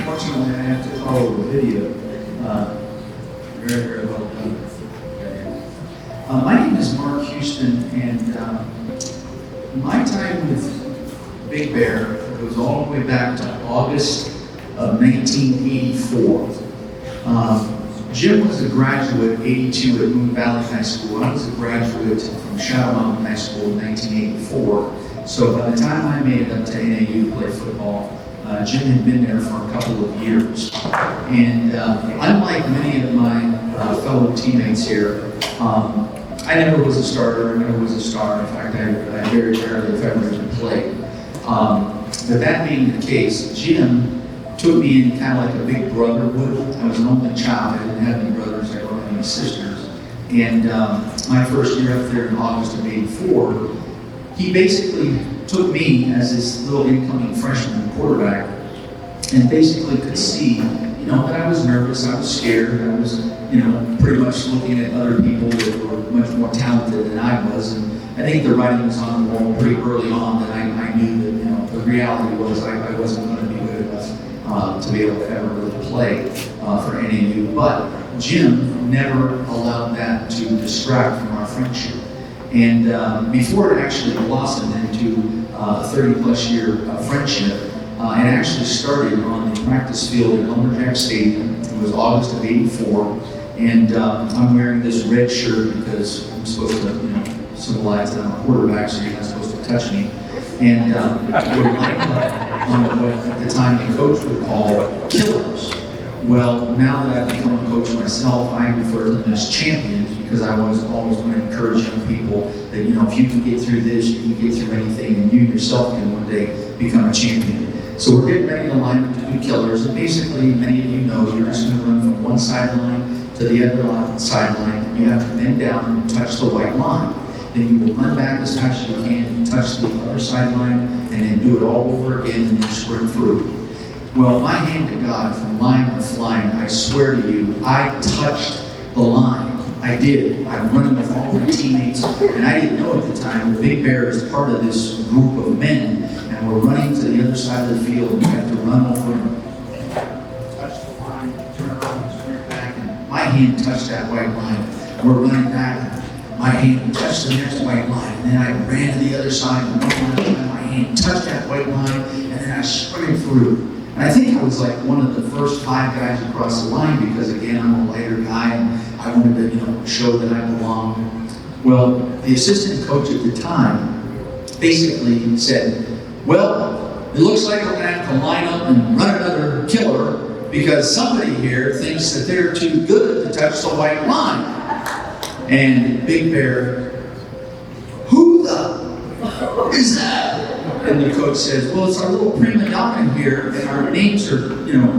Unfortunately, I have to follow the video. Very, very well done. My name is Mark Huston, and my time with Big Bear goes all the way back to August of 1984. Jim was a graduate, 82, at Moon Valley High School. I was a graduate from Shadow Mountain High School in 1984. So by the time I made it up to NAU to play football, Jim had been there for a couple of years. And unlike many of my fellow teammates here, I never was a starter, I never was a star. In fact, I very rarely, if ever, even played. But that being the case, Jim took me in kind of like a big brother would. I was an only child. I didn't have any brothers. I don't have any sisters. And my first year up there in August of '84, he basically took me as his little incoming freshman quarterback and basically could see, that I was nervous, I was scared, I was, pretty much looking at other people that were much more talented than I was. And I think the writing was on the wall pretty early on that I knew that, the reality was I wasn't going to be good enough to be able to ever really play for NAU. But Jim never allowed that to distract from our friendship. And before it actually blossomed into a 30-plus year friendship, it actually started on the practice field at Lumberjack Stadium. It was August of '84, and I'm wearing this red shirt because I'm supposed to, symbolize that I'm a quarterback, so you're not supposed to touch me. And we're lined up on what at the time the coach would call killers. Well, now that I've become a coach myself, I refer to them as champions because I was always going to encourage young people that, if you can get through this, you can get through anything, and you yourself can one day become a champion. So we're getting ready to line up to do killers, and basically, many of you know, you're just going to run from one sideline to the other sideline, and you have to bend down and touch the white line. Then you will run back as fast as you can, touch the other sideline, and then do it all over again, and then sprint through. Well, my hand to God, from line to flying, I swear to you, I touched the line. I did. I'm running with all my teammates, and I didn't know at the time that Big Bear is part of this group of men, and we're running to the other side of the field, and we have to run over and touch the line, turn around and sprint back, and my hand touched that white line. We're running back, and my hand touched the next white line, and then I ran to the other side, and my hand touched that white line, and then I sprinted through. And I think I was like one of the first 5 guys across the line because, again, I'm a lighter guy and I wanted to, show that I belonged. Well, the assistant coach at the time basically said, well, it looks like we're going to have to line up and run another killer because somebody here thinks that they're too good to touch the white line. And Big Bear, who the is that? And the coach says, well, it's our little prima donna here, and our names are,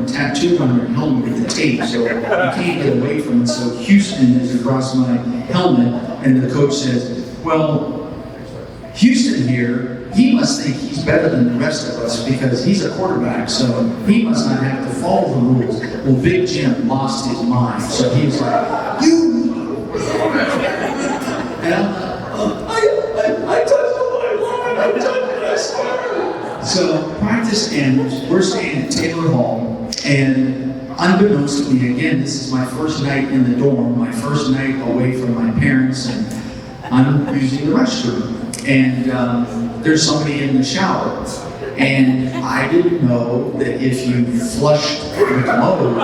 tattooed on our helmet with the tape, so you can't get away from it. So Huston is across my helmet, and the coach says, well, Huston here, he must think he's better than the rest of us because he's a quarterback, so he must not have to follow the rules. Well, Big Jim lost his mind, so he was like, you! And I'm like, I touched the white line, I touched it, I swear. So practice ends, we're staying at Taylor Hall, and unbeknownst to me, again, this is my first night in the dorm, my first night away from my parents, and I'm using the restroom. And there's somebody in the shower. And I didn't know that if you flushed the commode,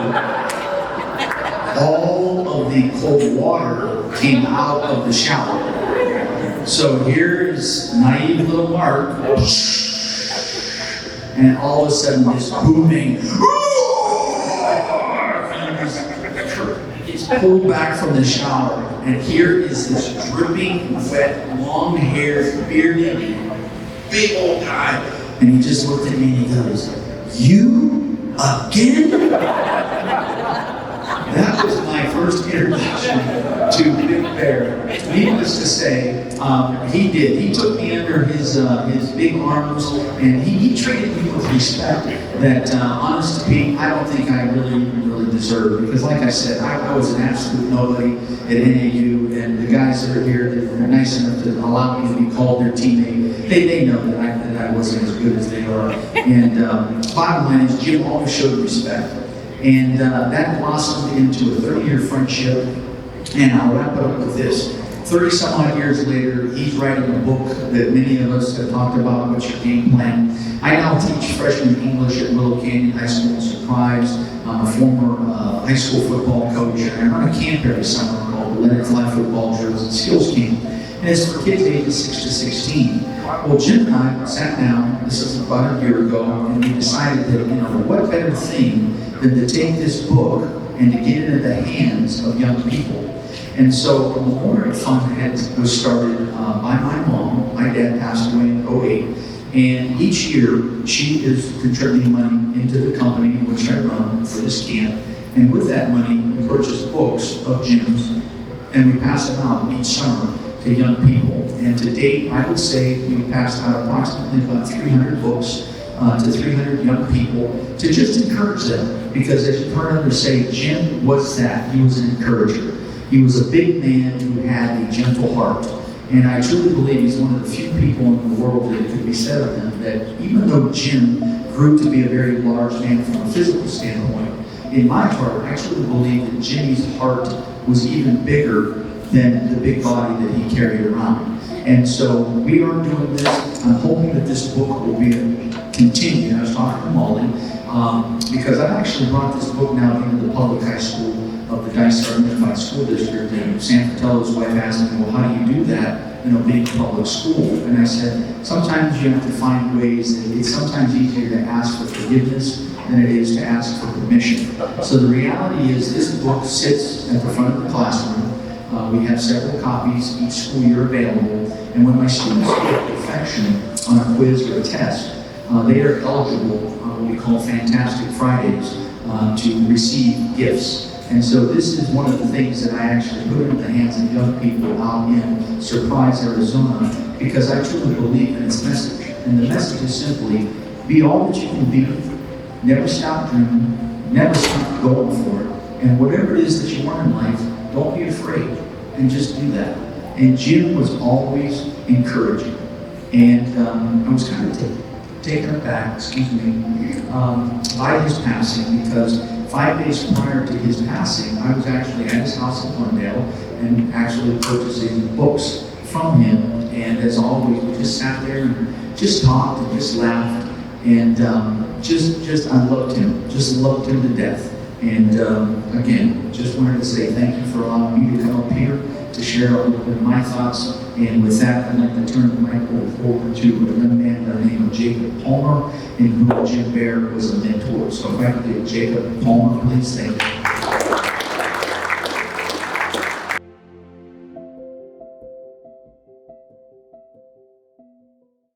all of the cold water came out of the shower. So here's naive little Mark, and all of a sudden this booming, it's pulled back from the shower, and here is this dripping, wet, long-haired, bearded, big old guy, and he just looked at me and he goes, "You again?" That was my first introduction to Big Bear. Needless to say, he did. He took me under his big arms, and he treated me with respect that, honest to Pete, I don't think I really deserved. Because like I said, I was an absolute nobody at NAU, and the guys that are here that are nice enough to allow me to be called their teammate, they know that I wasn't as good as they are. And bottom line is, Jim always showed respect. And that blossomed into a 30-year friendship. And I'll wrap it up with this. 30 some odd years later, he's writing a book that many of us have talked about, What's Your Game Plan? I now teach freshman English at Willow Canyon High School in Surprise. I'm a former high school football coach, and I run a camp every summer called the Let It Fly Football Drills and Skills Camp. And it's for kids ages 6 to 16. Well, Jim and I sat down, this is about a year ago, and we decided that, what better thing than to take this book and to get it into the hands of young people. And so a memorial fund was started by my mom. My dad passed away in '08. And each year, she is contributing money into the company which I run for this camp. And with that money, we purchase books of Jim's, and we pass them out each summer to young people. And to date, I would say we passed out approximately about 300 books to 300 young people to just encourage them. Because as you've heard others say, Jim was that. He was an encourager. He was a big man who had a gentle heart. And I truly believe he's one of the few people in the world that it could be said of him that even though Jim grew to be a very large man from a physical standpoint, in my heart, I truly believe that Jimmy's heart was even bigger than the big body that he carried around. And so we are doing this. I'm hoping that this book will be continued. I was talking to Molly, because I've actually brought this book now into the public high school of the Dysart Unified School District, and Sam Fratello's wife asked me, well, how do you do that, being a public school? And I said, sometimes you have to find ways, that it's sometimes easier to ask for forgiveness than it is to ask for permission. So the reality is this book sits at the front of the classroom. We have several copies each school year available, and when my students get perfection on a quiz or a test, they are eligible, what we call Fantastic Fridays, to receive gifts. And so this is one of the things that I actually put in the hands of young people out in Surprise, Arizona, because I truly believe in its message. And the message is simply, be all that you can be, never stop dreaming, never stop going for it. And whatever it is that you want in life, don't be afraid, and just do that. And Jim was always encouraging. And I was kind of taken aback, by his passing, because 5 days prior to his passing, I was actually at his house in Glendale and actually purchasing books from him. And as always, we just sat there and just talked and just laughed. And I loved him, just loved him to death. And again, just wanted to say thank you for allowing me to come up here to share a little bit of my thoughts. And with that, I'd like to turn the microphone over to a young man by the name of Jacob Palmer, in whom Jim Bear was a mentor. So if I could get Jacob Palmer, please, thank you.